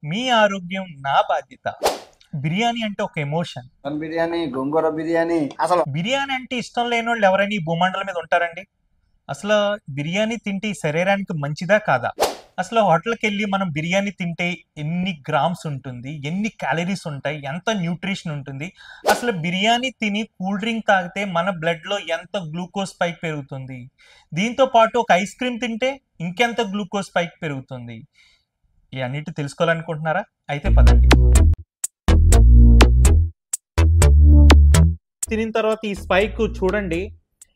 మీ ఆరోగ్యం నా బాధ్యత. బిర్యానీ అంటే ఒక ఎమోషన్. మటన్ బిర్యానీ, గోంగూర బిర్యానీ. అసలు బిర్యానీ అంటే ఇష్టం లేని వాళ్ళు ఎవరైనా ఈ భూమండలం మీద ఉంటారండి? అసలు బిర్యానీ తింటే ఈ శరీరానికి మంచిదా కాదా? అసలు హోటల్కి వెళ్ళి మనం బిర్యానీ తింటే ఎన్ని గ్రామ్స్ ఉంటుంది, ఎన్ని క్యాలరీస్ ఉంటాయి, ఎంత న్యూట్రిషన్ ఉంటుంది, అసలు బిర్యానీ తిని కూల్ డ్రింక్ తాగితే మన బ్లడ్లో ఎంత గ్లూకోజ్ స్పైక్ పెరుగుతుంది, దీంతో పాటు ఒక ఐస్ క్రీమ్ తింటే ఇంకెంత గ్లూకోజ్ స్పైక్ పెరుగుతుంది, ఇవన్నిటి తెలుసుకోవాలనుకుంటున్నారా? అయితే పదండి. తినిన తర్వాత ఈ స్పైక్ చూడండి,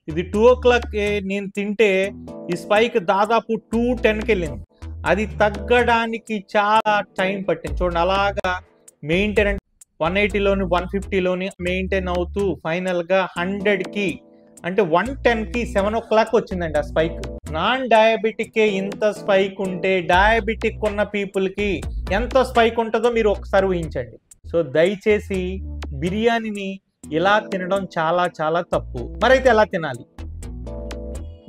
ఇది 2 o'clock నేను తింటే ఈ స్పైక్ దాదాపు 2:10కి వెళ్ళింది. అది తగ్గడానికి చాలా టైం పట్టింది. చూడండి అలాగా మెయింటైన్ 180లోని 150లోని మెయింటైన్ అవుతూ ఫైనల్గా 100కి అంటే 110కి 7 o'clock వచ్చిందండి ఆ స్పైక్. నాన్ డయాబెటిక్కే ఇంత స్పైక్ ఉంటే డయాబెటిక్ ఉన్న పీపుల్కి ఎంత స్పైక్ ఉంటుందో మీరు ఒకసారి ఊహించండి. సో దయచేసి బిర్యానీని ఇలా తినడం చాలా చాలా తప్పు. మరైతే ఎలా తినాలి?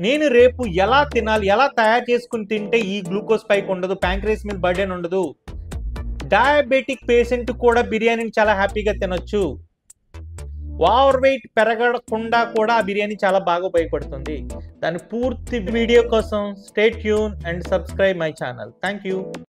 నేను రేపు ఎలా తినాలి, ఎలా తయారు చేసుకుని తింటే ఈ గ్లూకోజ్ స్పైక్ ఉండదు, ప్యాంక్రీస్ మీద బర్డెన్ ఉండదు, డయాబెటిక్ పేషెంట్ కూడా బిర్యానీని చాలా హ్యాపీగా తినొచ్చు, ఓవర్ వెయిట్ పెరగకుండా కూడా ఆ బిర్యానీ చాలా బాగా ఉపయోగపడుతుంది. దాని పూర్తి వీడియో కోసం stay tune and subscribe my channel. Thank you.